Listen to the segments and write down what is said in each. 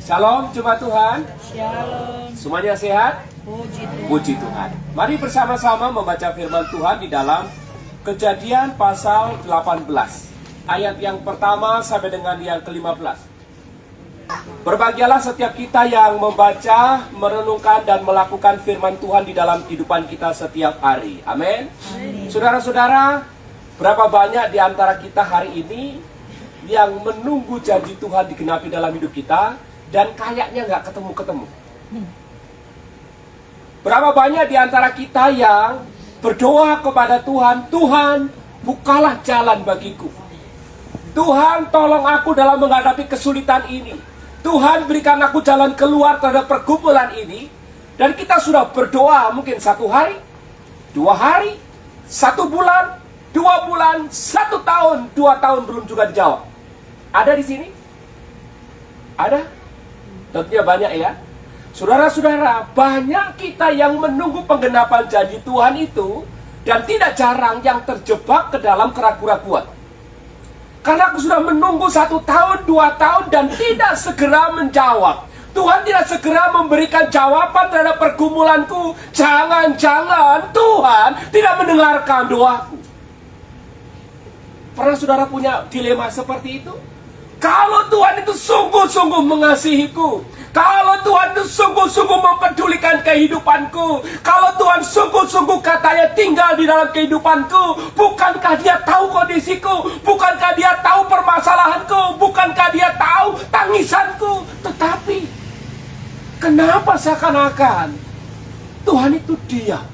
Shalom jemaat Tuhan. Shalom. Semuanya sehat? Puji Tuhan. Mari bersama-sama membaca firman Tuhan di dalam Kejadian pasal 18. Ayat yang pertama sampai dengan yang ke-15. Berbahagialah setiap kita yang membaca, merenungkan dan melakukan firman Tuhan di dalam kehidupan kita setiap hari. Amin. Saudara-saudara, berapa banyak di antara kita hari ini yang menunggu janji Tuhan digenapi dalam hidup kita dan kayaknya nggak ketemu-ketemu. Berapa banyak di antara kita yang berdoa kepada Tuhan, Tuhan bukalah jalan bagiku. Tuhan tolong aku dalam menghadapi kesulitan ini. Tuhan berikan aku jalan keluar terhadap pergumulan ini. Dan kita sudah berdoa mungkin 1 hari, 2 hari, 1 bulan, 2 bulan, 1 tahun, 2 tahun belum juga dijawab. Ada di sini? Ada? Tentunya banyak ya. Saudara-saudara, banyak kita yang menunggu penggenapan janji Tuhan itu dan tidak jarang yang terjebak ke dalam keraguan-keraguan. Karena aku sudah menunggu 1 tahun, 2 tahun dan tidak segera menjawab. Tuhan tidak segera memberikan jawaban terhadap pergumulanku. Jangan-jangan Tuhan tidak mendengarkan doaku. Pernah saudara punya dilema seperti itu? Kalau Tuhan itu sungguh-sungguh mengasihiku, kalau Tuhan itu sungguh-sungguh mempedulikan kehidupanku, kalau Tuhan sungguh-sungguh katanya tinggal di dalam kehidupanku, bukankah Dia tahu kondisiku? Bukankah Dia tahu permasalahanku? Bukankah Dia tahu tangisanku? Tetapi kenapa seakan-akan Tuhan itu diam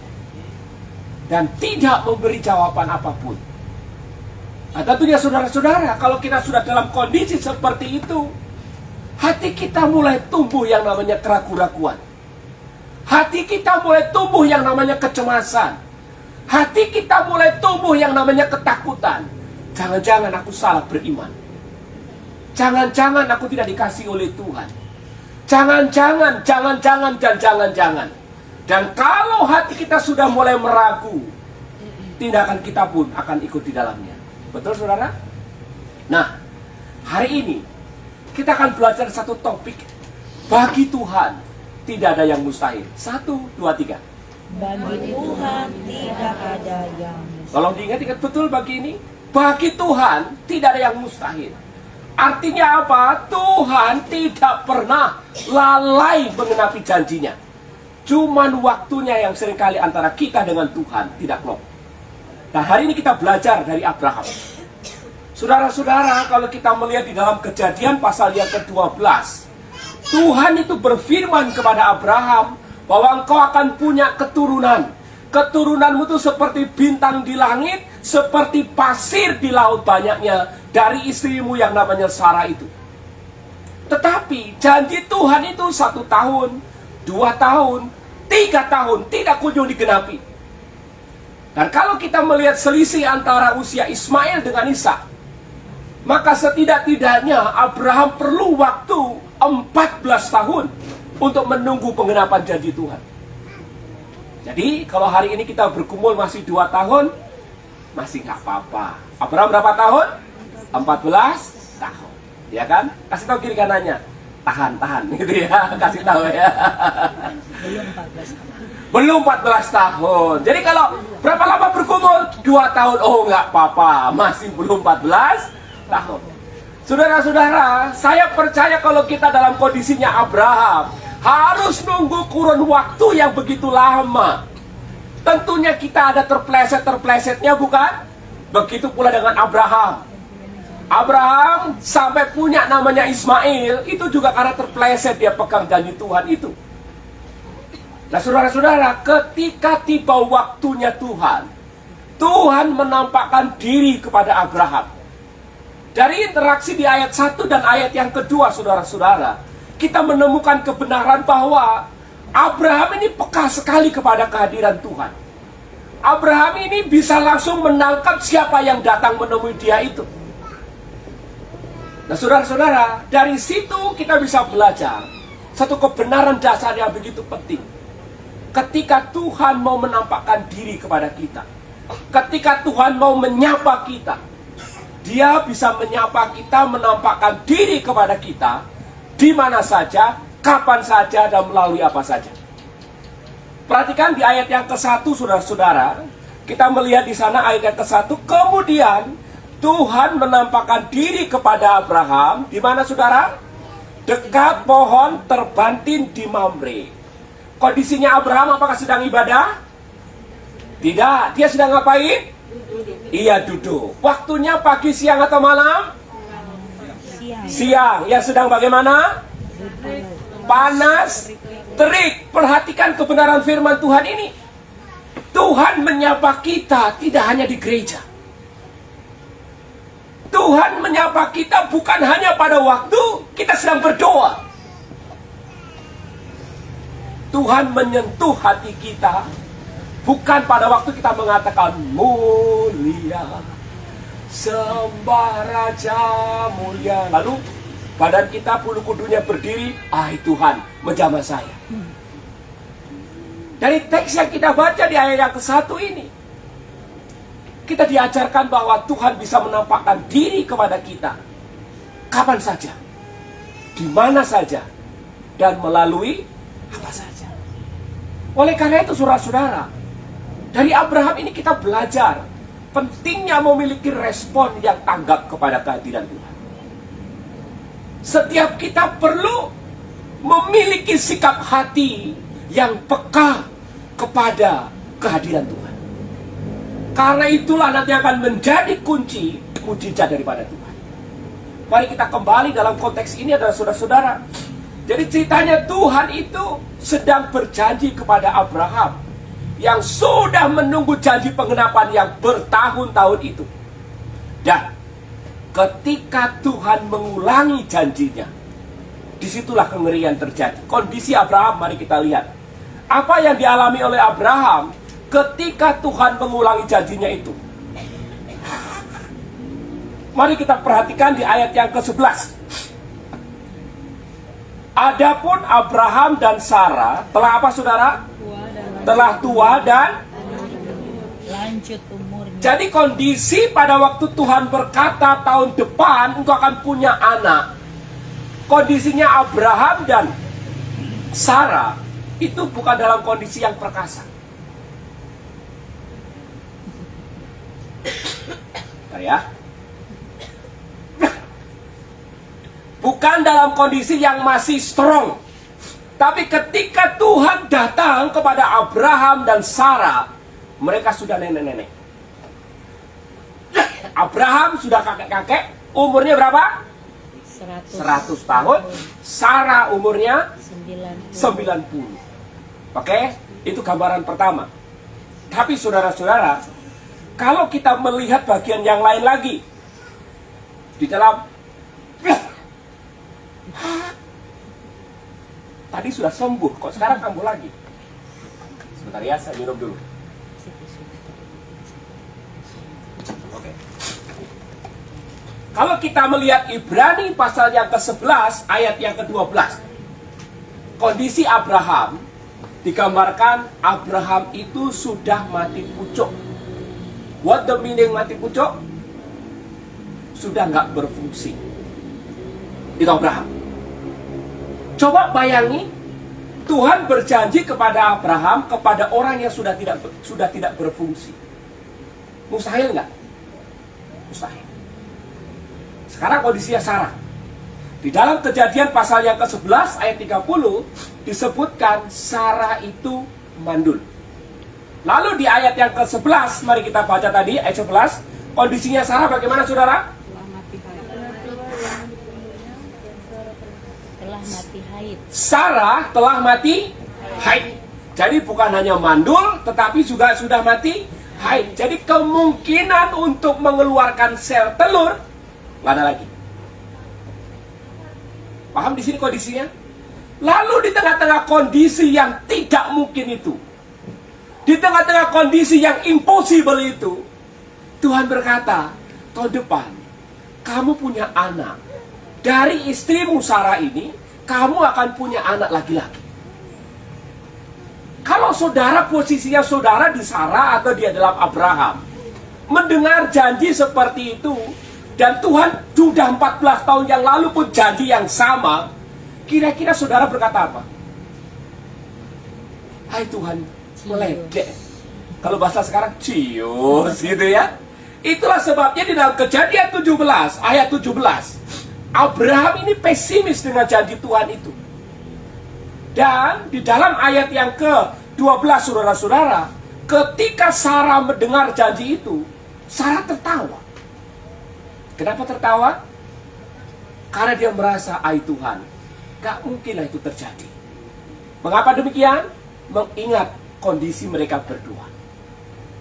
dan tidak memberi jawaban apapun? Nah, tentunya saudara-saudara, kalau kita sudah dalam kondisi seperti itu, hati kita mulai tumbuh yang namanya keraguan-keraguan. Hati kita mulai tumbuh yang namanya kecemasan. Hati kita mulai tumbuh yang namanya ketakutan. Jangan-jangan aku salah beriman. Jangan-jangan aku tidak dikasih oleh Tuhan. Jangan-jangan, jangan-jangan, dan jangan-jangan. Dan kalau hati kita sudah mulai meragu, tindakan kita pun akan ikut di dalamnya. Betul saudara? Nah, hari ini kita akan belajar satu topik. Bagi Tuhan tidak ada yang mustahil. 1, 2, 3. Bagi Tuhan tidak ada yang mustahil. Tolong diingat-ingat betul bagi ini. Bagi Tuhan tidak ada yang mustahil. Artinya apa? Tuhan tidak pernah lalai mengenapi janjinya. Cuman waktunya yang seringkali antara kita dengan Tuhan tidak klop. Nah, hari ini kita belajar dari Abraham. Saudara-saudara, kalau kita melihat di dalam Kejadian pasal yang ke-12, Tuhan itu berfirman kepada Abraham bahwa engkau akan punya keturunan. Keturunanmu itu seperti bintang di langit, seperti pasir di laut banyaknya dari istrimu yang namanya Sarah itu. Tetapi janji Tuhan itu 1 tahun, 2 tahun, 3 tahun tidak kunjung digenapi. Dan kalau kita melihat selisih antara usia Ismail dengan Ishak, maka setidak-tidaknya Abraham perlu waktu 14 tahun untuk menunggu penggenapan janji Tuhan. Jadi kalau hari ini kita bergumul masih 2 tahun, masih nggak apa-apa. Abraham berapa tahun? 14 tahun. Ya kan? Kasih tahu kiri kanannya. Tahan gitu ya. Kasih tahu ya. Belum 14 tahun. Jadi kalau berapa lama bergumul? 2 tahun. Oh nggak apa-apa. Masih belum 14 tahun. Saudara-saudara, saya percaya kalau kita dalam kondisinya Abraham, harus nunggu kurun waktu yang begitu lama. Tentunya kita ada terpleset-terplesetnya, bukan? Begitu pula dengan Abraham. Abraham sampai punya namanya Ismail, itu juga karena terpleset dia pegang janji Tuhan itu. Nah saudara-saudara, ketika tiba waktunya Tuhan, Tuhan menampakkan diri kepada Abraham. Dari interaksi di ayat 1 dan ayat yang kedua, saudara-saudara, kita menemukan kebenaran bahwa Abraham ini peka sekali kepada kehadiran Tuhan. Abraham ini bisa langsung menangkap siapa yang datang menemui dia itu. Nah saudara-saudara, dari situ kita bisa belajar satu kebenaran dasar yang begitu penting. Ketika Tuhan mau menampakkan diri kepada kita, ketika Tuhan mau menyapa kita, Dia bisa menyapa kita, menampakkan diri kepada kita di mana saja, kapan saja, dan melalui apa saja. Perhatikan di ayat yang ke-1, saudara-saudara. Kita melihat di sana ayat yang ke-1. Kemudian Tuhan menampakkan diri kepada Abraham. Di mana, saudara? Dekat pohon terbantin di Mamre. Kondisinya Abraham apakah sedang ibadah? Tidak. Dia sedang ngapain? Iya, duduk. Waktunya pagi, siang, atau malam? Siang. Yang sedang bagaimana? Panas, terik. Perhatikan kebenaran firman Tuhan ini. Tuhan menyapa kita tidak hanya di gereja. Tuhan menyapa kita bukan hanya pada waktu kita sedang berdoa. Tuhan menyentuh hati kita bukan pada waktu kita mengatakan mulia, sembah Raja mulia. Lalu badan kita bulu kudunya berdiri, Tuhan menjamah saya. Dari teks yang kita baca di ayat yang ke-1 ini, kita diajarkan bahwa Tuhan bisa menampakkan diri kepada kita kapan saja, di mana saja, dan melalui apa saja. Oleh karena itu, saudara-saudara, dari Abraham ini kita belajar pentingnya memiliki respon yang tanggap kepada kehadiran Tuhan. Setiap kita perlu memiliki sikap hati yang peka kepada kehadiran Tuhan. Karena itulah nanti akan menjadi kunci mujizat daripada Tuhan. Mari kita kembali dalam konteks ini adalah saudara-saudara. Jadi ceritanya Tuhan itu sedang berjanji kepada Abraham yang sudah menunggu janji pengenapan yang bertahun-tahun itu. Dan ketika Tuhan mengulangi janjinya, disitulah kengerian terjadi. Kondisi Abraham, mari kita lihat. Apa yang dialami oleh Abraham ketika Tuhan mengulangi janjinya itu. Mari kita perhatikan di ayat yang ke-11. Adapun Abraham dan Sarah telah apa, saudara? Telah tua dan lanjut umurnya. Jadi kondisi pada waktu Tuhan berkata tahun depan engkau akan punya anak, kondisinya Abraham dan Sarah itu bukan dalam kondisi yang perkasa. Ya, bukan dalam kondisi yang masih strong. Tapi ketika Tuhan datang kepada Abraham dan Sarah, mereka sudah nenek-nenek. Abraham sudah kakek-kakek, umurnya berapa? 100 tahun. Sarah umurnya 90. Oke, itu gambaran pertama. Tapi saudara-saudara, kalau kita melihat bagian yang lain lagi, di dalam tadi sudah sembuh, kok sekarang kambuh lagi? Sebentar ya, saya minum dulu. Oke. Kalau kita melihat Ibrani pasal yang ke-11 ayat yang ke-12, kondisi Abraham digambarkan Abraham itu sudah mati pucuk. What the meaning mati pucuk? Sudah nggak berfungsi. Itu Abraham. Coba bayangi, Tuhan berjanji kepada Abraham, kepada orang yang sudah tidak berfungsi. Mustahil nggak? Mustahil. Sekarang kondisinya Sarah. Di dalam Kejadian pasal yang ke-11 ayat 30 disebutkan Sarah itu mandul. Lalu di ayat yang ke-11, mari kita baca tadi, ayat 11. Kondisinya Sarah bagaimana, saudara? Telah mati haid. Sarah telah mati haid. Jadi bukan hanya mandul, tetapi juga sudah mati haid. Jadi kemungkinan untuk mengeluarkan sel telur nggak ada lagi. Paham di sini kondisinya? Lalu di tengah-tengah kondisi yang tidak mungkin itu, di tengah-tengah kondisi yang impossible itu, Tuhan berkata, tahun depan kamu punya anak. Dari istrimu Sarah ini, kamu akan punya anak laki-laki. Kalau saudara posisinya saudara di Sarah atau dia dalam Abraham, mendengar janji seperti itu, dan Tuhan sudah 14 tahun yang lalu pun janji yang sama, Kira-kira saudara berkata apa? Hai Tuhan, meledek. Kalau bahasa sekarang, cius gitu ya. Itulah sebabnya di dalam Kejadian 17, ayat 17, Abraham ini pesimis dengan janji Tuhan itu. Dan di dalam ayat yang ke-12, saudara-saudara, ketika Sarah mendengar janji itu, Sarah tertawa. Kenapa tertawa? Karena dia merasa, ai Tuhan, gak mungkinlah itu terjadi. Mengapa demikian? Mengingat kondisi mereka berdua.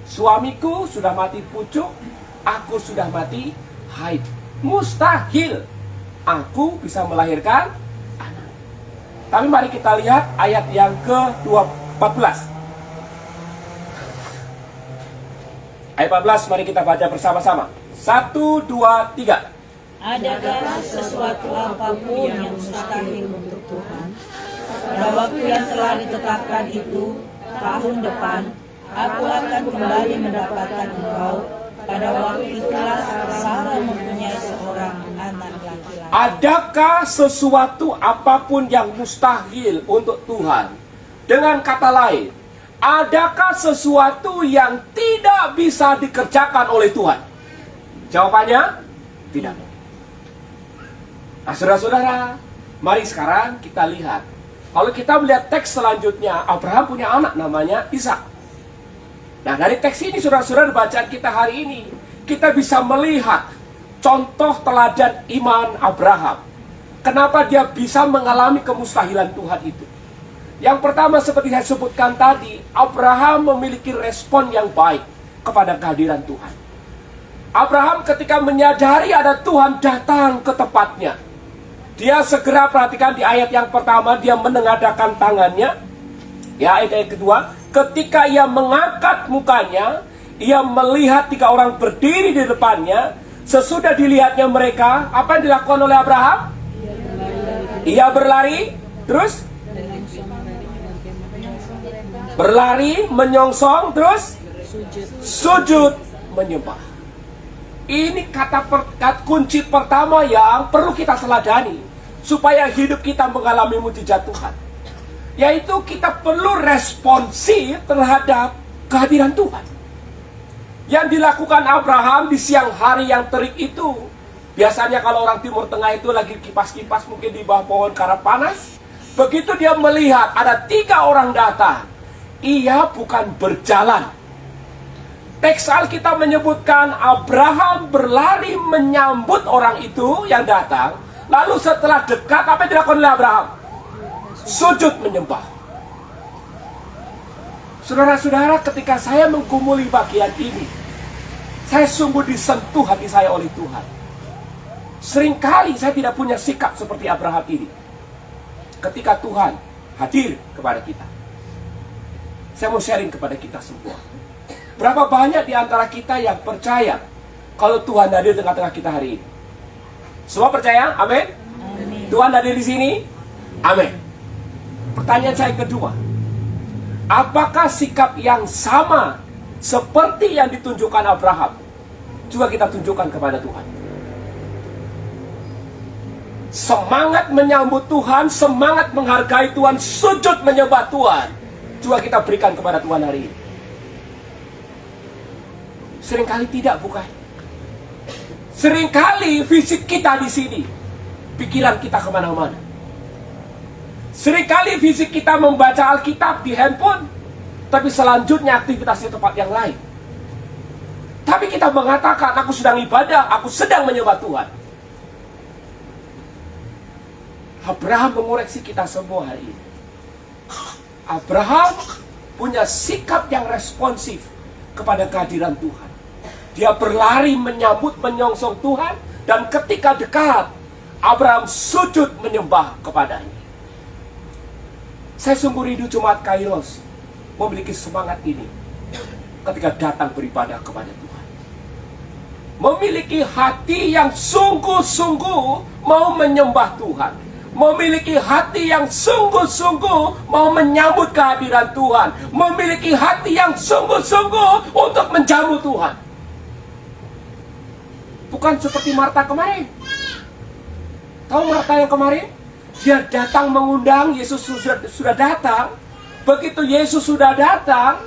Suamiku sudah mati pucuk, aku sudah mati haid. Mustahil aku bisa melahirkan anak. Tapi mari kita lihat ayat yang ke-14. Ayat 14 mari kita baca bersama-sama. 1, 2, 3. Adakah sesuatu apapun yang mustahil untuk Tuhan? Pada waktu yang telah ditetapkan itu, tahun depan, aku akan kembali mendapatkan engkau. Pada waktu itulah Sarah mempunyai seorang anak laki-laki. Adakah sesuatu apapun yang mustahil untuk Tuhan? Dengan kata lain, adakah sesuatu yang tidak bisa dikerjakan oleh Tuhan? Jawabannya, tidak. Nah, saudara-saudara, mari sekarang kita lihat. Kalau kita melihat teks selanjutnya, Abraham punya anak namanya Ishak. Nah, dari teks ini, saudara-saudara, bacaan kita hari ini, kita bisa melihat contoh teladan iman Abraham. Kenapa dia bisa mengalami kemustahilan Tuhan itu? Yang pertama, seperti saya sebutkan tadi, Abraham memiliki respon yang baik kepada kehadiran Tuhan. Abraham ketika menyadari ada Tuhan datang ke tempatnya, dia segera, perhatikan di ayat yang pertama, dia menengadahkan tangannya. Ya, ayat yang kedua, ketika ia mengangkat mukanya, ia melihat 3 orang berdiri di depannya. Sesudah dilihatnya mereka, apa yang dilakukan oleh Abraham? Ia berlari, terus? Berlari, menyongsong, terus? Sujud, menyembah. Ini kata kunci pertama yang perlu kita teladani supaya hidup kita mengalami mujizat Tuhan. Yaitu kita perlu responsif terhadap kehadiran Tuhan. Yang dilakukan Abraham di siang hari yang terik itu, biasanya kalau orang Timur Tengah itu lagi kipas-kipas mungkin di bawah pohon karena panas. Begitu dia melihat ada 3 orang datang, ia bukan berjalan. Teks Alkitab menyebutkan Abraham berlari menyambut orang itu yang datang. Lalu setelah dekat, apa yang dilakukan oleh Abraham? Sujud menyembah. Saudara-saudara, ketika saya menggumuli bagian ini, saya sungguh disentuh hati saya oleh Tuhan. Seringkali saya tidak punya sikap seperti Abraham ini. Ketika Tuhan hadir kepada kita, saya mau sharing kepada kita semua. Berapa banyak di antara kita yang percaya kalau Tuhan hadir di tengah-tengah kita hari ini? Semua percaya? Amin? Tuhan hadir di sini? Amin. Pertanyaan saya kedua, apakah sikap yang sama seperti yang ditunjukkan Abraham juga kita tunjukkan kepada Tuhan? Semangat menyambut Tuhan, semangat menghargai Tuhan, sujud menyembah Tuhan, juga kita berikan kepada Tuhan hari ini. Seringkali tidak, bukan? Seringkali fisik kita di sini, pikiran kita kemana-mana. Seringkali fisik kita membaca Alkitab di handphone, tapi selanjutnya aktivitas di tempat yang lain. Tapi kita mengatakan, aku sedang ibadah, aku sedang menyembah Tuhan. Abraham mengoreksi kita semua hari ini. Abraham punya sikap yang responsif kepada kehadiran Tuhan. Dia berlari menyambut, menyongsong Tuhan. Dan ketika dekat, Abraham sujud menyembah kepadanya. Saya sungguh rindu Jemaat Kairos memiliki semangat ini ketika datang beribadah kepada Tuhan. Memiliki hati yang sungguh-sungguh mau menyembah Tuhan. Memiliki hati yang sungguh-sungguh mau menyambut kehadiran Tuhan. Memiliki hati yang sungguh-sungguh untuk menjamu Tuhan. Bukan seperti Marta kemarin. Tahu Marta yang kemarin? Dia datang mengundang, Yesus sudah datang. Begitu Yesus sudah datang,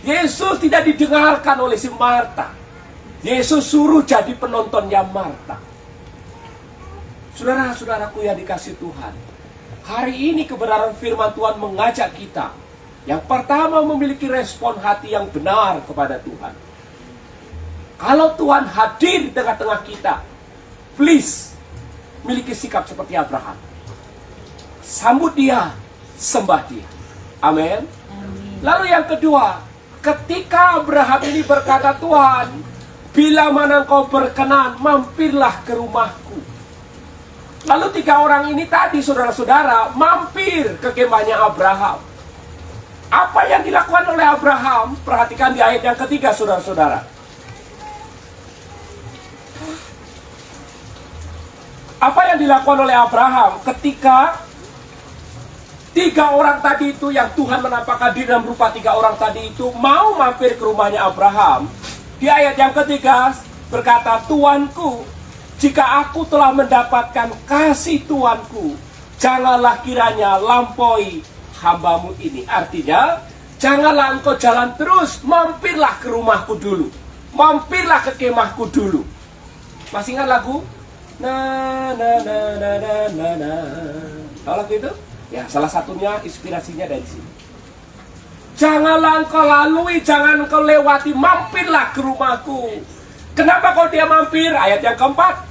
Yesus tidak didengarkan oleh si Marta. Yesus suruh jadi penontonnya Marta. Saudara-saudaraku yang dikasih Tuhan, hari ini kebenaran firman Tuhan mengajak kita. Yang pertama, memiliki respon hati yang benar kepada Tuhan. Kalau Tuhan hadir di tengah-tengah kita, please, miliki sikap seperti Abraham. Sambut dia, sembah dia. Amin. Lalu yang kedua, ketika Abraham ini berkata, Tuhan, bila mana engkau berkenan, mampirlah ke rumahku. Lalu 3 orang ini tadi, saudara-saudara, mampir ke kemahnya Abraham. Apa yang dilakukan oleh Abraham? Perhatikan di ayat yang ketiga, saudara-saudara. Apa yang dilakukan oleh Abraham ketika 3 orang tadi itu yang Tuhan menampakkan diri dalam rupa 3 orang tadi itu mau mampir ke rumahnya Abraham? Di ayat yang ketiga berkata, Tuanku, jika aku telah mendapatkan kasih Tuanku, janganlah kiranya lampaui hambamu ini. Artinya, janganlah engkau jalan terus, mampirlah ke rumahku dulu. Mampirlah ke kemahku dulu. Masih ingat lagu? Na na na na na na na. Tahu lagu itu? Ya, salah satunya inspirasinya dari sini. Janganlah engkau lalui, jangan engkau lewati, mampirlah ke rumahku. Kenapa kau dia mampir? Ayat yang keempat.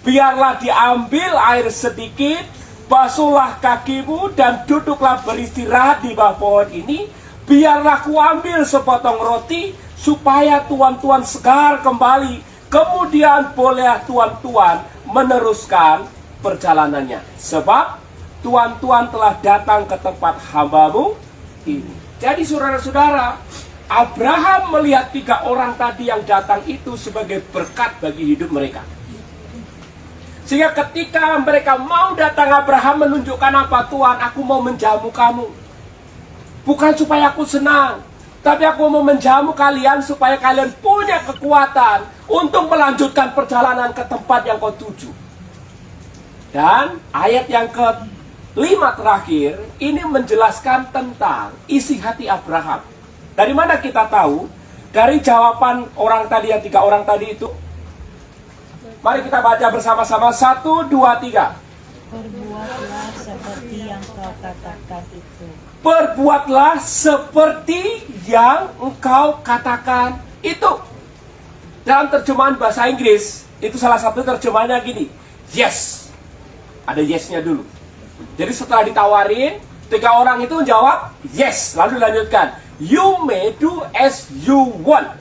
Biarlah diambil air sedikit, basuhlah kakimu dan duduklah beristirahat di bawah pohon ini. Biarlah ku ambil sepotong roti supaya tuan-tuan segar kembali. Kemudian boleh tuan-tuan meneruskan perjalanannya. Sebab tuan-tuan telah datang ke tempat hambamu ini. Jadi saudara-saudara, Abraham melihat 3 orang tadi yang datang itu sebagai berkat bagi hidup mereka. Sehingga ketika mereka mau datang, Abraham menunjukkan apa? Tuhan, aku mau menjamu kamu. Bukan supaya aku senang, tapi aku mau menjamu kalian supaya kalian punya kekuatan untuk melanjutkan perjalanan ke tempat yang kau tuju. Dan ayat yang ke-5 terakhir, ini menjelaskan tentang isi hati Abraham. Dari mana kita tahu? Dari jawaban orang tadi, yang 3 orang tadi itu. Mari kita baca bersama-sama. 1, 2, 3. Perbuatlah seperti yang kau katakan itu. Perbuatlah seperti yang engkau katakan itu. Dalam terjemahan bahasa Inggris, itu salah satu terjemahannya gini. Yes. Ada yes-nya dulu. Jadi setelah ditawarin, 3 orang itu menjawab yes. Lalu dilanjutkan. You may do as you want.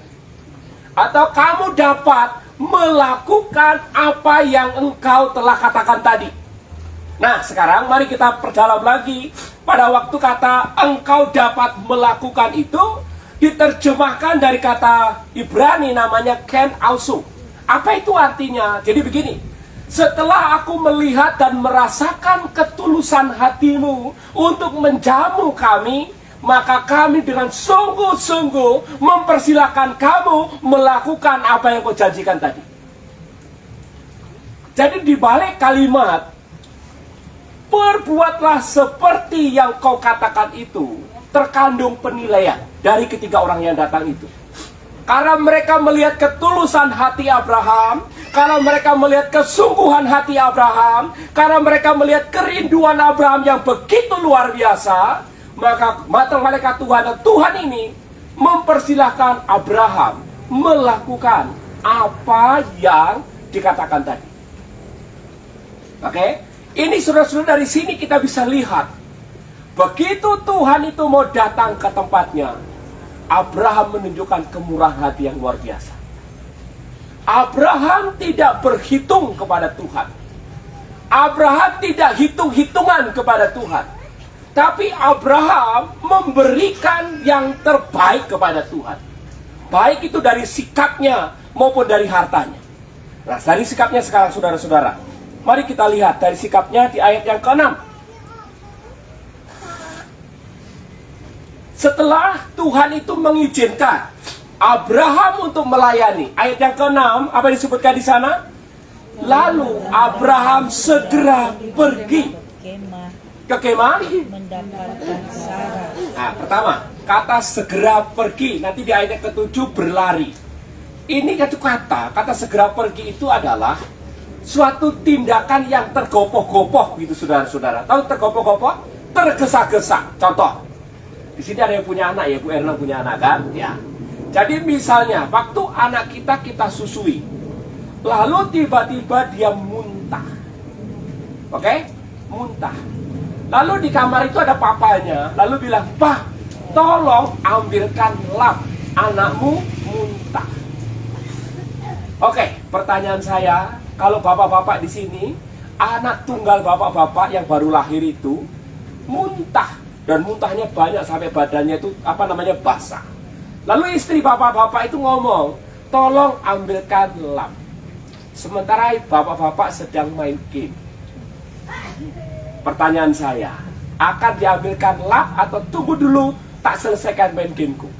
Atau kamu dapat melakukan apa yang engkau telah katakan tadi. Nah, sekarang mari kita perdalam lagi. Pada waktu kata engkau dapat melakukan itu diterjemahkan dari kata Ibrani namanya can also. Apa itu artinya? Jadi begini. Setelah aku melihat dan merasakan ketulusan hatimu untuk menjamu kami, maka kami dengan sungguh-sungguh mempersilahkan kamu melakukan apa yang kau janjikan tadi. Jadi di balik kalimat perbuatlah seperti yang kau katakan itu, terkandung penilaian dari 3 orang yang datang itu. Karena mereka melihat ketulusan hati Abraham, karena mereka melihat kesungguhan hati Abraham, karena mereka melihat kerinduan Abraham yang begitu luar biasa, maka mata malaikat Tuhan dan Tuhan ini mempersilahkan Abraham melakukan apa yang dikatakan tadi. Oke? Ini saudara-saudara, dari sini kita bisa lihat, begitu Tuhan itu mau datang ke tempatnya, Abraham menunjukkan kemurahan hati yang luar biasa. Abraham tidak berhitung kepada Tuhan. Abraham tidak hitung-hitungan kepada Tuhan. Tapi Abraham memberikan yang terbaik kepada Tuhan. Baik itu dari sikapnya maupun dari hartanya. Nah, dari sikapnya sekarang saudara-saudara, mari kita lihat dari sikapnya di ayat yang ke-6. Setelah Tuhan itu mengizinkan Abraham untuk melayani, ayat yang ke-6, apa disebutkan di sana? Lalu Abraham segera pergi kemah Ke kemah. mendapatkan Sarah. Nah, pertama, kata segera pergi. Nanti di ayat ke-7 berlari. Ini kata segera pergi itu adalah suatu tindakan yang tergopoh-gopoh gitu, saudara-saudara. Tahu tergopoh-gopoh? Tergesa-gesa. Contoh, di sini ada yang punya anak ya, Bu Erna punya anak kan? Ya. Jadi misalnya, waktu anak kita susui, lalu tiba-tiba dia muntah. Oke? Muntah. Lalu di kamar itu ada papanya, lalu bilang, "Pak, tolong ambilkan lap, anakmu muntah." Oke, pertanyaan saya, kalau bapak-bapak di sini, anak tunggal bapak-bapak yang baru lahir itu muntah, dan muntahnya banyak sampai badannya itu basah. Lalu istri bapak-bapak itu ngomong, "Tolong ambilkan lap." Sementara bapak-bapak sedang main game. Pertanyaan saya, akan diambilkan lap atau tunggu dulu tak selesaikan main gameku?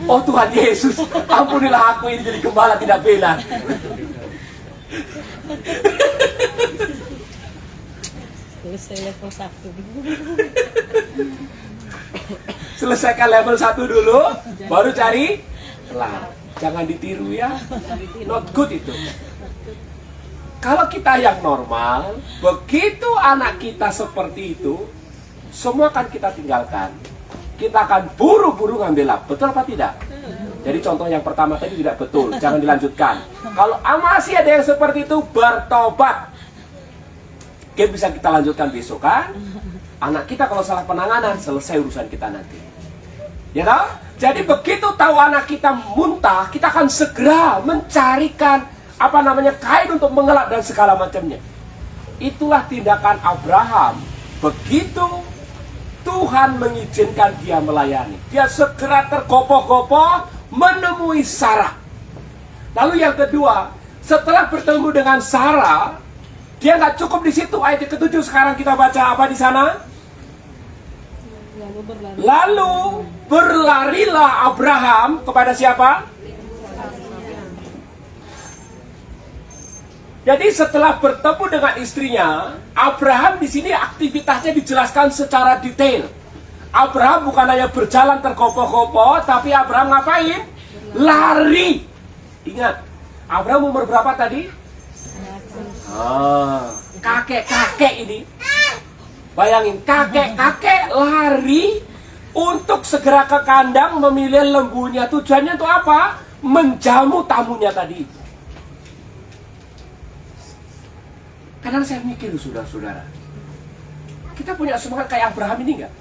Oh Tuhan Yesus, ampunilah aku ini jadi gembala tidak benar. Selesai level 1. Selesaikan level 1 dulu, baru cari lap. Jangan ditiru ya, not good itu. Kalau kita yang normal, begitu anak kita seperti itu, semua akan kita tinggalkan. Kita akan buru-buru ngambil lap. Betul apa tidak? Jadi contoh yang pertama tadi tidak betul, jangan dilanjutkan. Kalau masih ada yang seperti itu, bertobat. Oke, bisa kita lanjutkan besok kan? Anak kita kalau salah penanganan, selesai urusan kita nanti. Ya toh? Jadi begitu tahu anak kita muntah, kita akan segera mencarikan kain untuk mengelap dan segala macamnya. Itulah tindakan Abraham. Begitu Tuhan mengizinkan dia melayani, dia segera tergopoh-gopoh menemui Sarah. Lalu yang kedua, setelah bertemu dengan Sarah, dia nggak cukup di situ. Ayat ke-7 sekarang kita baca apa di sana? Lalu berlarilah Abraham kepada siapa? Jadi setelah bertemu dengan istrinya, Abraham di sini aktivitasnya dijelaskan secara detail. Abraham bukan hanya berjalan tergopoh-gopoh, tapi Abraham ngapain? Lari. Ingat, Abraham umur berapa tadi? Kakek-kakek ini. Bayangin, kakek-kakek lari untuk segera ke kandang memilih lembunya. Tujuannya untuk apa? Menjamu tamunya tadi. Kadang saya mikir, saudara-saudara, kita punya semangat kayak Abraham ini enggak?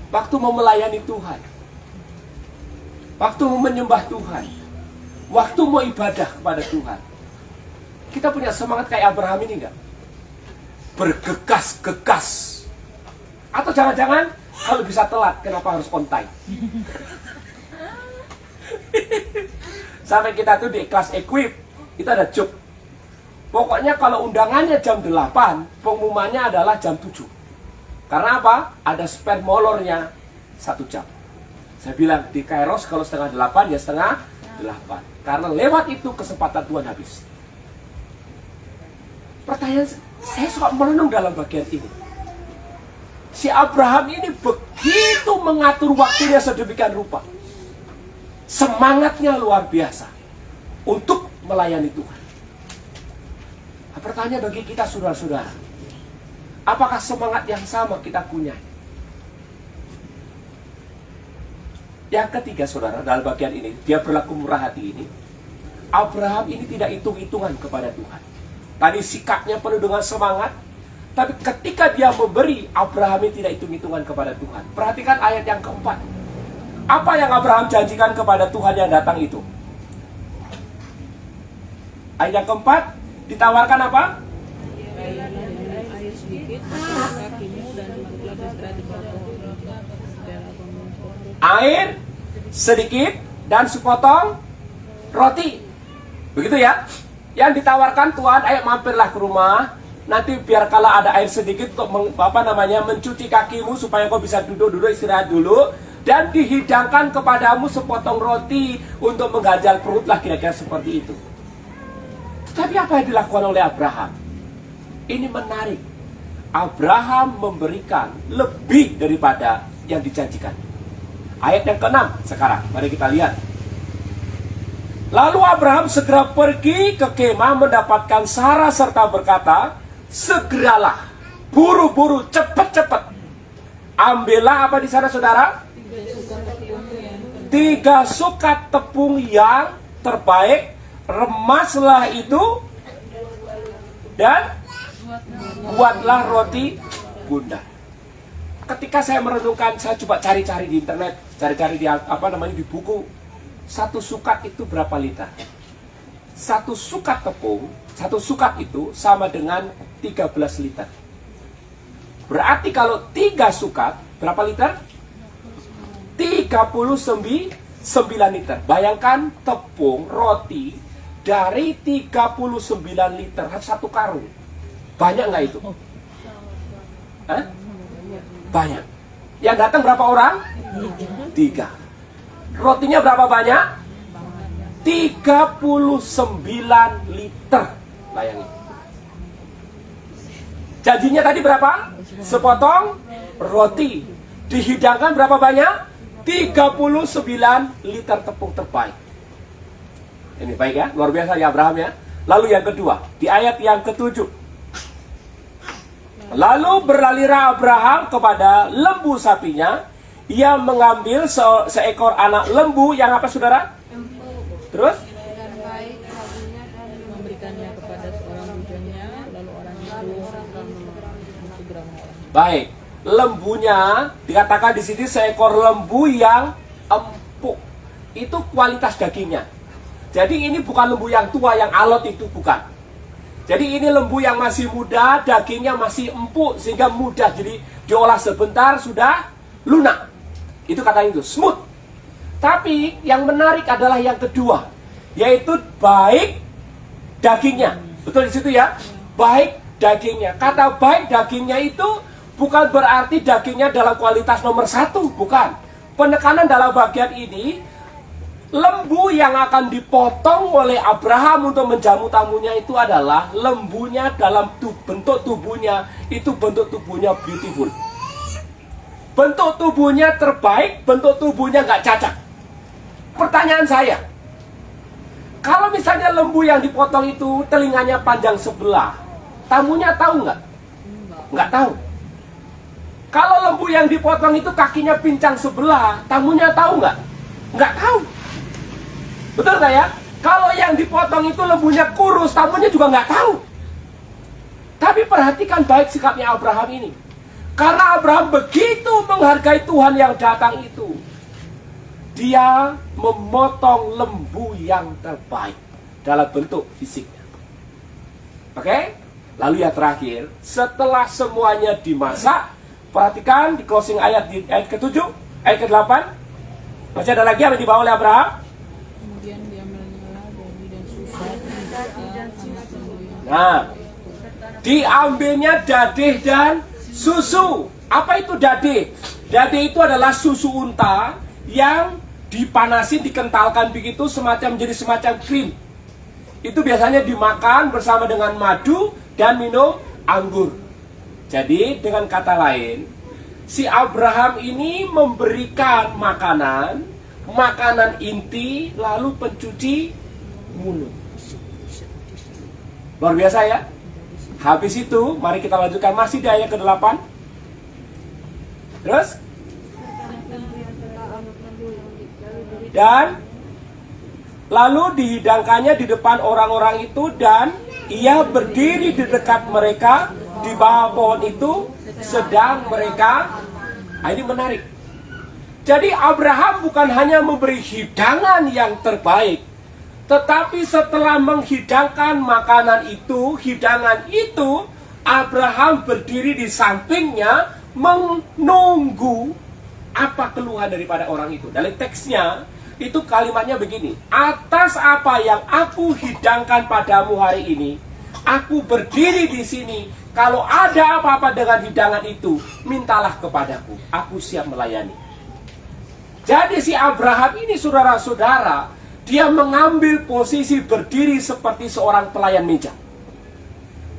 Waktu mau melayani Tuhan, waktu mau menyembah Tuhan, waktu mau ibadah kepada Tuhan, kita punya semangat kayak Abraham ini enggak? Bergegas-gegas. Atau jangan-jangan kalau bisa telat, kenapa harus on time? Sampai kita tuh di kelas equip, itu ada job. Pokoknya kalau undangannya jam 8, pengumumannya adalah jam 7. Karena apa? Ada spare molornya 1 jam. Saya bilang, di Kairos kalau setengah 8, ya setengah 8. Karena lewat itu kesempatan Tuhan habis. Pertanyaan, saya suka merenung dalam bagian ini. Si Abraham ini begitu mengatur waktunya sedemikian rupa. Semangatnya luar biasa untuk melayani Tuhan. Pertanyaan bagi kita saudara-saudara, apakah semangat yang sama kita punya? Yang ketiga saudara, dalam bagian ini, dia berlaku murah hati ini. Abraham ini tidak hitung-hitungan kepada Tuhan. Tadi sikapnya penuh dengan semangat, tapi ketika dia memberi, Abraham ini tidak hitung-hitungan kepada Tuhan. Perhatikan ayat yang keempat. Apa yang Abraham janjikan kepada Tuhan yang datang itu? Ayat yang keempat, ditawarkan apa? Air sedikit dan sepotong roti. Begitu ya? Yang ditawarkan Tuhan, ayo mampirlah ke rumah. Nanti biar kalau ada air sedikit untuk mencuci kakimu supaya kau bisa duduk istirahat dulu, dan dihidangkan kepadamu sepotong roti untuk mengganjal perut lah, kira-kira seperti itu. Tapi apa yang dilakukan oleh Abraham? Ini menarik. Abraham memberikan lebih daripada yang dijanjikan. Ayat yang ke-6 sekarang, mari kita lihat. Lalu Abraham segera pergi ke kemah mendapatkan Sarah serta berkata, segeralah, buru-buru, cepat-cepat. Ambillah apa di sana saudara? 3 sukat tepung yang terbaik, remaslah itu, dan buatlah roti bundar. Ketika saya merenungkan, saya coba cari-cari di internet, cari-cari di di buku. 1 sukat itu berapa liter? 1 sukat tepung, 1 sukat itu sama dengan 13 liter. Berarti kalau 3 sukat, berapa liter? 39 liter. Bayangkan tepung, roti, dari 39 liter, 1 karung. Banyak nggak itu? Hah? Banyak. Yang datang berapa orang? 3. Rotinya berapa banyak? 39 liter. Bayangin. Janjinya tadi berapa? Sepotong roti. Dihidangkan berapa banyak? 39 liter tepung terbaik. Ini baik ya, luar biasa ya Abraham ya. Lalu yang kedua, di ayat yang ke-7. Lalu berlalirah Abraham kepada lembu sapinya. Ia mengambil seekor anak lembu yang apa saudara? Terus? Memberikannya kepada seorang bujannya, lalu orang itu segera mengolah. Baik, lembunya dikatakan di sini seekor lembu yang empuk. Itu kualitas dagingnya. Jadi ini bukan lembu yang tua yang alot itu, bukan. Jadi ini lembu yang masih muda, dagingnya masih empuk sehingga mudah, jadi diolah sebentar sudah lunak. Itu katanya itu smooth. Tapi yang menarik adalah yang kedua, yaitu baik dagingnya. Betul di situ ya? Baik dagingnya. Kata baik dagingnya itu bukan berarti dagingnya dalam kualitas nomor 1, bukan. Penekanan dalam bagian ini, lembu yang akan dipotong oleh Abraham untuk menjamu tamunya itu adalah lembunya dalam bentuk tubuhnya, itu bentuk tubuhnya beautiful. Bentuk tubuhnya terbaik, bentuk tubuhnya nggak cacat. Pertanyaan saya, kalau misalnya lembu yang dipotong itu telinganya panjang sebelah, tamunya tahu nggak? Nggak tahu. Kalau lembu yang dipotong itu kakinya pincang sebelah, tamunya tahu nggak? Nggak tahu. Betul nggak ya? Kalau yang dipotong itu lembunya kurus, tamunya juga nggak tahu. Tapi perhatikan baik sikapnya Abraham ini. Karena Abraham begitu menghargai Tuhan yang datang itu, dia memotong lembu yang terbaik dalam bentuk fisiknya. Oke? Lalu yang terakhir, setelah semuanya dimasak, perhatikan di closing ayat, di ayat ke-7, ayat ke-8. Masih ada lagi yang dibawa oleh Abraham? Kemudian dia menyalah daging dan susu. Nah, diambilnya dadih dan susu. Apa itu dadih? Dadih itu adalah susu unta yang dipanasin, dikentalkan begitu menjadi semacam krim. Itu biasanya dimakan bersama dengan madu dan minum anggur. Jadi dengan kata lain, si Abraham ini memberikan makanan inti lalu pencuci mulut. Luar biasa ya. Habis itu, mari kita lanjutkan masih di ayat ke-8. Terus? Dan lalu dihidangkannya di depan orang-orang itu, dan ia berdiri di dekat mereka di bawah pohon itu sedang mereka. Nah, ini menarik. Jadi Abraham bukan hanya memberi hidangan yang terbaik, tetapi setelah menghidangkan hidangan itu, Abraham berdiri di sampingnya menunggu apa keluhan daripada orang itu. Dalam teksnya, itu kalimatnya begini: atas apa yang aku hidangkan padamu hari ini, aku berdiri di sini. Kalau ada apa-apa dengan hidangan itu, mintalah kepadaku, aku siap melayani. Jadi si Abraham ini, saudara-saudara, Dia mengambil posisi berdiri seperti seorang pelayan meja.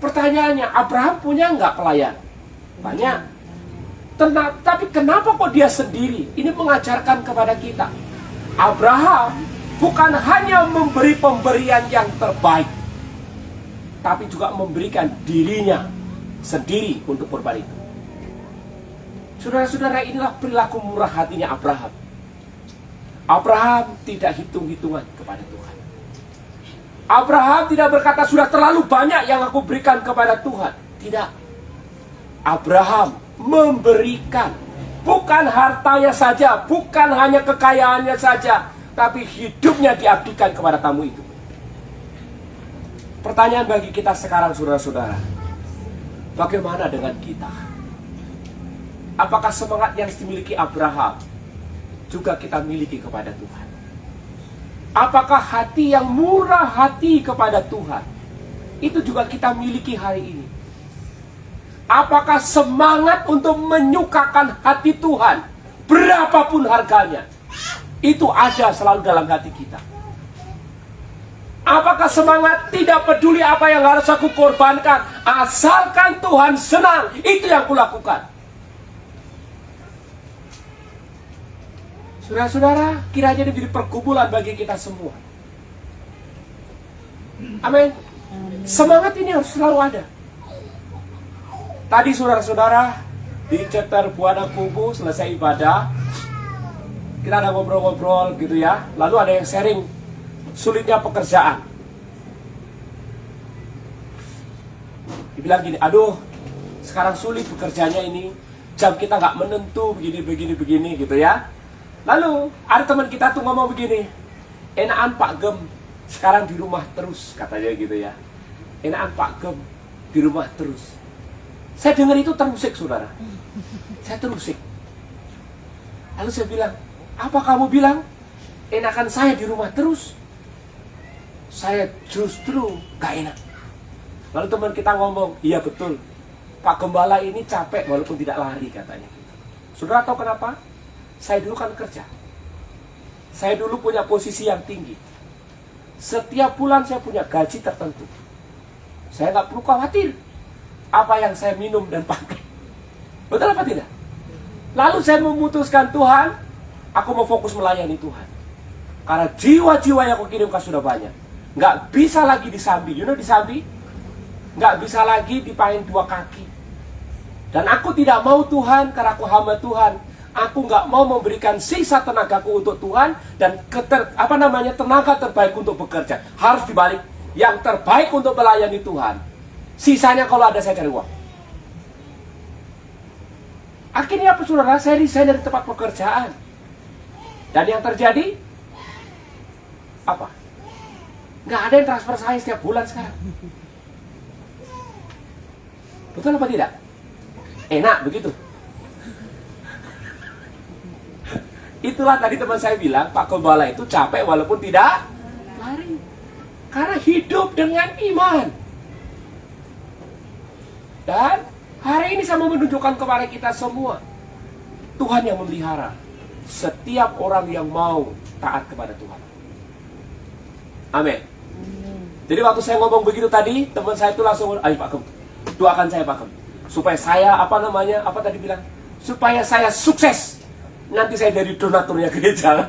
Pertanyaannya, Abraham punya nggak pelayan? Banyak. Tapi kenapa kok dia sendiri? Ini mengajarkan kepada kita. Abraham bukan hanya memberi pemberian yang terbaik, tapi juga memberikan dirinya sendiri untuk korban itu. Saudara-saudara, inilah perilaku murah hatinya Abraham. Abraham tidak hitung-hitungan kepada Tuhan. Abraham tidak berkata, sudah terlalu banyak yang aku berikan kepada Tuhan. Tidak. Abraham memberikan. Bukan hartanya saja, bukan hanya kekayaannya saja, tapi hidupnya diabdikan kepada tamu itu. Pertanyaan bagi kita sekarang, saudara-saudara, bagaimana dengan kita? Apakah semangat yang dimiliki Abraham juga kita miliki kepada Tuhan? Apakah hati yang murah hati kepada Tuhan itu juga kita miliki hari ini? Apakah semangat untuk menyukakan hati Tuhan, berapapun harganya, itu ada selalu dalam hati kita? Apakah semangat tidak peduli apa yang harus aku korbankan, asalkan Tuhan senang, itu yang kulakukan? Saudara-saudara, kiranya ini menjadi pergumulan bagi kita semua. Amin. Semangat ini harus selalu ada. Tadi saudara-saudara di chapter Buana Kubu selesai ibadah, kita ada ngobrol-ngobrol gitu ya. Lalu ada yang sharing sulitnya pekerjaan. Dibilang gini, aduh sekarang sulit pekerjaannya ini, jam kita nggak menentu, begini gitu ya. Lalu ada teman kita tuh ngomong begini, enakan Pak Gem sekarang di rumah terus, katanya gitu ya. Enakan Pak Gem di rumah terus. Saya dengar itu terusik, saudara. Saya terusik. Lalu saya bilang, apa kamu bilang? Enakan saya di rumah terus. Saya justru gak enak. Lalu teman kita ngomong, iya betul, Pak Gembala ini capek walaupun tidak lari, katanya. Saudara tahu kenapa? Saya dulu kan kerja. Saya dulu punya posisi yang tinggi. Setiap bulan saya punya gaji tertentu. Saya nggak perlu khawatir apa yang saya minum dan pakai. Betul apa tidak? Lalu saya memutuskan, Tuhan, aku mau fokus melayani Tuhan. Karena jiwa-jiwa yang aku kirimkan sudah banyak. Nggak bisa lagi disambi. You know disambi? Nggak bisa lagi dipain dua kaki. Dan aku tidak mau, Tuhan, karena aku hamba Tuhan. Aku nggak mau memberikan sisa tenagaku untuk Tuhan dan tenaga terbaik untuk bekerja. Harus dibalik, yang terbaik untuk melayani Tuhan. Sisanya kalau ada saya cari uang. Akhirnya apa, saudara? Saya resign dari tempat pekerjaan. Dan yang terjadi apa? Nggak ada yang transfer saya setiap bulan sekarang. Betul apa tidak? Enak begitu. Itulah tadi teman saya bilang, Pak Gembala itu capek walaupun tidak lari. Karena hidup dengan iman. Dan hari ini saya mau menunjukkan kepada kita semua, Tuhan yang memelihara setiap orang yang mau taat kepada Tuhan. Amin. Jadi waktu saya ngomong begitu tadi, teman saya itu langsung, ayo Pak Gem, doakan saya Pak Gem, supaya saya supaya saya sukses. Nanti saya jadi donaturnya gereja.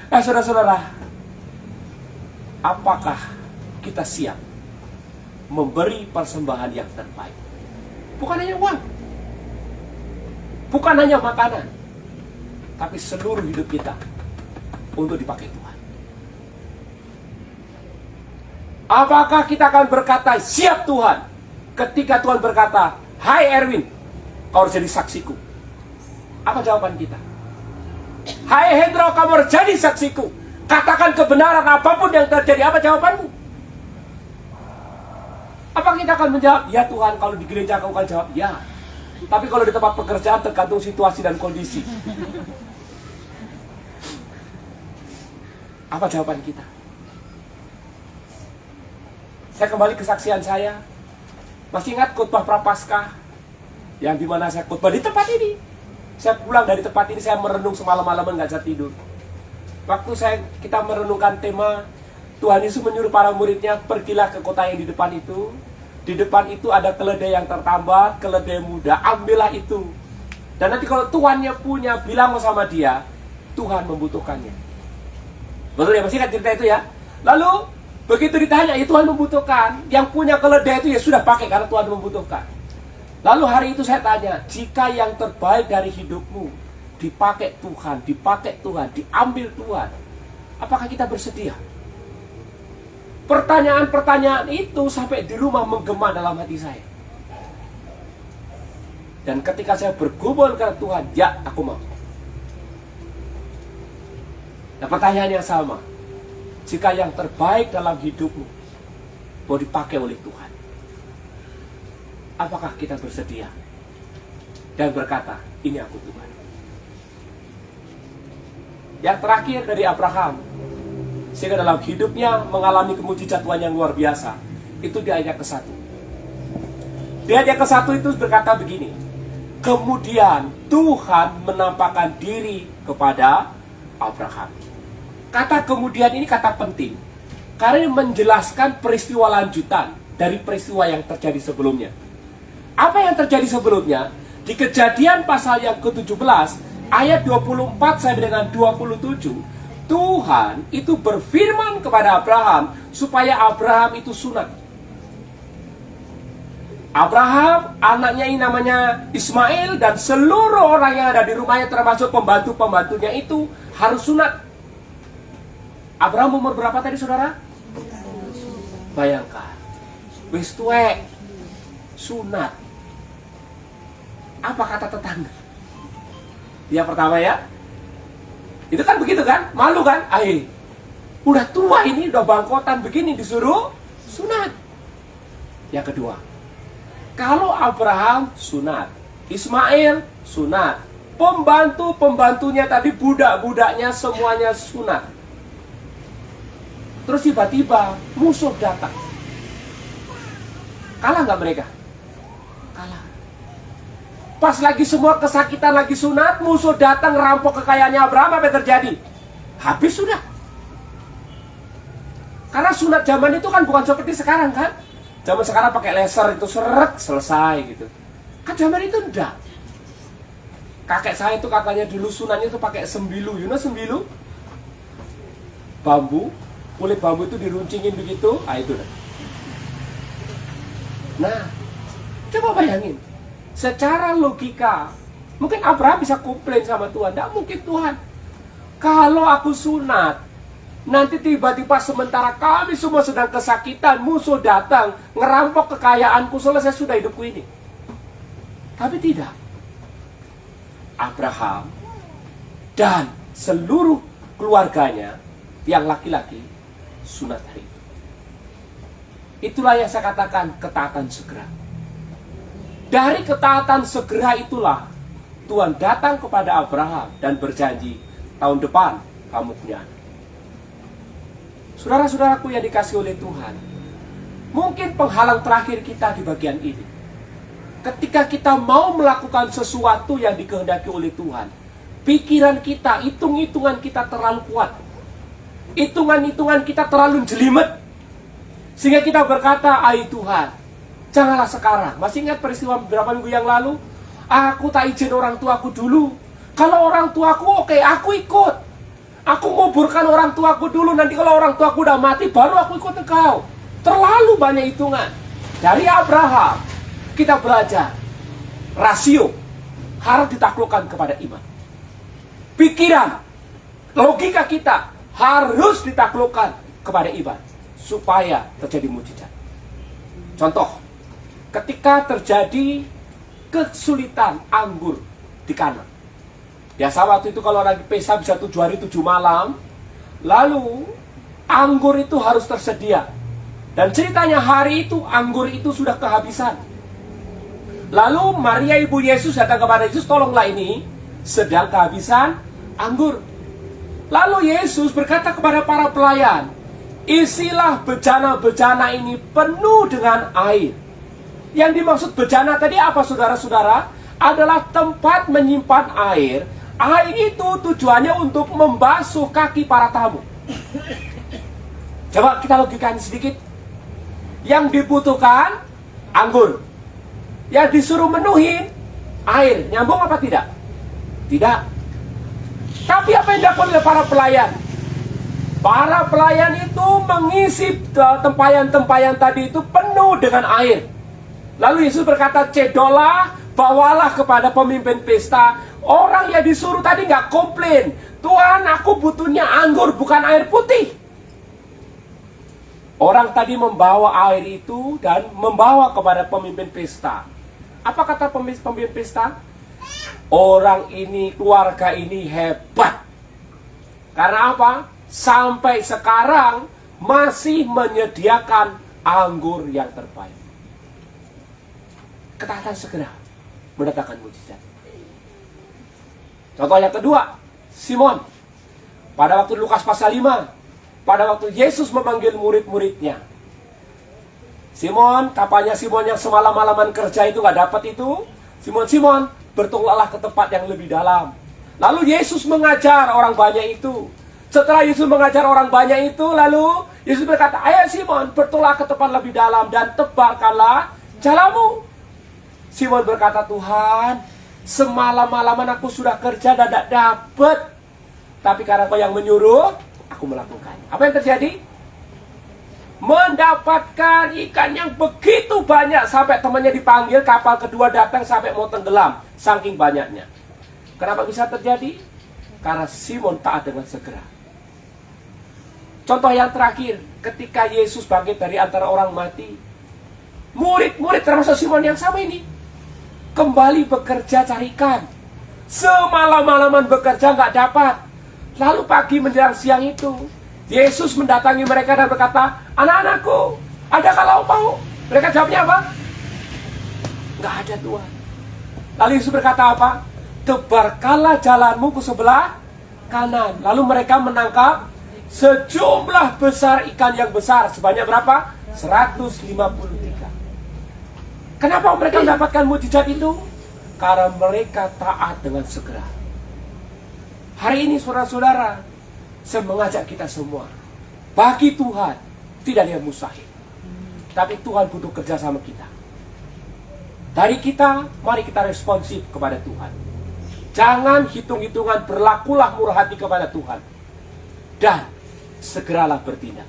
Nah, saudara-saudara, apakah kita siap memberi persembahan yang terbaik? Bukan hanya uang, bukan hanya makanan, tapi seluruh hidup kita untuk dipakai Tuhan. Apakah kita akan berkata, siap Tuhan, ketika Tuhan berkata, hai Erwin, kau harus jadi saksiku? Apa jawaban kita? Hai Hendro, kamu harus jadi saksiku. Katakan kebenaran apapun yang terjadi. Apa jawabanmu? Apa kita akan menjawab, ya Tuhan, kalau di gereja kau akan jawab, ya. Tapi kalau di tempat pekerjaan tergantung situasi dan kondisi. Apa jawaban kita? Saya kembali kesaksian saya. Masih ingat khotbah Prapaskah? Yang dimana saya khotbah di tempat ini. Saya pulang dari tempat ini, saya merenung semalam-malaman, gak bisa tidur. waktu kita merenungkan tema, Tuhan Yesus menyuruh para muridnya, pergilah ke kota yang di depan itu. Di depan itu ada keledai yang tertambat, keledai muda, ambillah itu. Dan nanti kalau tuannya punya, bilang sama dia, Tuhan membutuhkannya. Betul ya, masih kan cerita itu ya? Lalu, begitu ditanya, ya Tuhan membutuhkan. Yang punya keledai itu ya sudah pakai karena Tuhan membutuhkan. Lalu hari itu saya tanya, jika yang terbaik dari hidupmu dipakai Tuhan, diambil Tuhan, apakah kita bersedia? Pertanyaan-pertanyaan itu sampai di rumah menggema dalam hati saya. Dan ketika saya bergumul ke Tuhan, ya aku mau. Nah, pertanyaan yang sama, jika yang terbaik dalam hidupmu mau dipakai oleh Tuhan, apakah kita bersedia dan berkata, ini aku Tuhan? Yang terakhir dari Abraham, sehingga dalam hidupnya mengalami kemujizatan yang luar biasa, itu di ayat ke-1. Di ayat ke-1 itu berkata begini, kemudian Tuhan menampakkan diri kepada Abraham. Kata kemudian ini kata penting, karena menjelaskan peristiwa lanjutan dari peristiwa yang terjadi sebelumnya. Apa yang terjadi sebelumnya? Di Kejadian pasal yang ke-17, ayat 24 sampai dengan 27, Tuhan itu berfirman kepada Abraham supaya Abraham itu sunat. Abraham, anaknya ini namanya Ismail, dan seluruh orang yang ada di rumahnya termasuk pembantu-pembantunya itu harus sunat. Abraham umur berapa tadi saudara? Bayangkan, wis tuwek, sunat. Apa kata tetangga? Yang pertama ya, itu kan begitu kan, malu kan? Udah tua ini, udah bangkotan begini disuruh sunat. Yang kedua, kalau Abraham sunat, Ismail sunat, pembantu-pembantunya tadi, budak-budaknya semuanya sunat. Terus tiba-tiba musuh datang. Kalah nggak mereka? Kalah. Pas lagi semua kesakitan, lagi sunat, musuh datang rampok kekayaannya Abraham, apa yang terjadi? Habis sudah. Karena sunat zaman itu kan bukan seperti sekarang kan? Zaman sekarang pakai laser itu seret, selesai gitu. Kan zaman itu enggak. Kakek saya itu katanya dulu sunatnya itu pakai sembilu, you know sembilu? Bambu, kulit bambu itu diruncingin begitu, itu dah. Nah, coba bayangin. Secara logika, mungkin Abraham bisa komplain sama Tuhan. Tidak mungkin Tuhan. Kalau aku sunat, nanti tiba-tiba sementara kami semua sedang kesakitan, musuh datang, ngerampok kekayaanku, selesai sudah hidupku ini. Tapi tidak. Abraham dan seluruh keluarganya yang laki-laki sunat hari itu. Itulah yang saya katakan ketaatan segera. Dari ketaatan segera itulah Tuhan datang kepada Abraham dan berjanji, tahun depan kamu punya anak. Saudara-saudaraku yang dikasihi oleh Tuhan, mungkin penghalang terakhir kita di bagian ini, ketika kita mau melakukan sesuatu yang dikehendaki oleh Tuhan, pikiran kita, hitung-hitungan kita terlalu kuat, hitungan-hitungan kita terlalu jelimet, sehingga kita berkata, Tuhan, janganlah sekarang. Masih ingat peristiwa beberapa minggu yang lalu? Aku tak izin orang tuaku dulu. Kalau orang tuaku oke, aku ikut. Aku nguburkan orang tuaku dulu. Nanti kalau orang tuaku udah mati, baru aku ikut engkau. Terlalu banyak hitungan. Dari Abraham, kita belajar rasio harus ditaklukkan kepada iman. Pikiran, logika kita harus ditaklukkan kepada iman, supaya terjadi mujizat. Contoh, ketika terjadi kesulitan anggur di Kana. Biasa waktu itu kalau lagi pesta bisa 7 hari 7 malam. Lalu anggur itu harus tersedia. Dan ceritanya hari itu anggur itu sudah kehabisan. Lalu Maria ibu Yesus datang kepada Yesus, tolonglah ini sedang kehabisan anggur. Lalu Yesus berkata kepada para pelayan, isilah bejana-bejana ini penuh dengan air. Yang dimaksud bejana tadi apa saudara-saudara? Adalah tempat menyimpan air Air itu tujuannya untuk membasuh kaki para tamu. Coba kita logikakan sedikit. Yang dibutuhkan anggur, yang disuruh menuhin air. Nyambung apa tidak? Tidak. Tapi apa yang dilakukan oleh para pelayan? Para pelayan itu mengisi tempayan-tempayan tadi itu penuh dengan air. Lalu Yesus berkata, cedolah, bawalah kepada pemimpin pesta. Orang yang disuruh tadi nggak komplain, Tuhan, aku butuhnya anggur, bukan air putih. Orang tadi membawa air itu dan membawa kepada pemimpin pesta. Apa kata pemimpin pesta? Orang ini, keluarga ini hebat. Karena apa? Sampai sekarang masih menyediakan anggur yang terbaik. Ketaatan segera mendatangkan mujizat. Contoh yang kedua, Simon. Pada waktu Lukas pasal 5, pada waktu Yesus memanggil murid-muridnya. Simon, kapalnya Simon yang semalam-malaman kerja itu nggak dapat itu. Simon, bertolaklah ke tempat yang lebih dalam. Lalu Yesus mengajar orang banyak itu. Setelah Yesus mengajar orang banyak itu, lalu Yesus berkata, ayo Simon, bertolak ke tempat lebih dalam dan tebarkanlah jalamu. Simon berkata, Tuhan, semalam-malaman aku sudah kerja dan tidak dapat. Tapi karena Kau yang menyuruh, aku melakukan. Apa yang terjadi? Mendapatkan ikan yang begitu banyak sampai temannya dipanggil, kapal kedua datang sampai mau tenggelam, saking banyaknya. Kenapa bisa terjadi? Karena Simon taat dengan segera. Contoh yang terakhir, ketika Yesus bangkit dari antara orang mati, murid-murid termasuk Simon yang sama ini kembali bekerja cari ikan. Semalam-malaman bekerja nggak dapat. Lalu pagi menjelang siang itu, Yesus mendatangi mereka dan berkata, anak-anakku, adakah lauk pauk? Mereka jawabnya apa? Nggak ada, Tuhan. Lalu Yesus berkata apa? Tebarkanlah jalanmu ke sebelah kanan. Lalu mereka menangkap sejumlah besar ikan yang besar. Sebanyak berapa? 153. Kenapa mereka mendapatkan mujizat itu? Karena mereka taat dengan segera. Hari ini saudara-saudara, saya mengajak kita semua, bagi Tuhan tidak ada yang mustahil. Tapi Tuhan butuh kerja sama kita. Dari kita, mari kita responsif kepada Tuhan. Jangan hitung-hitungan, berlakulah murah hati kepada Tuhan. Dan segeralah bertindak.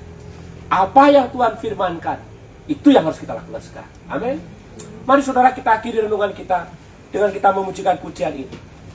Apa yang Tuhan firmankan, itu yang harus kita lakukan sekarang. Amin. Mari saudara, kita akhiri renungan kita dengan kita memujikan pujian ini.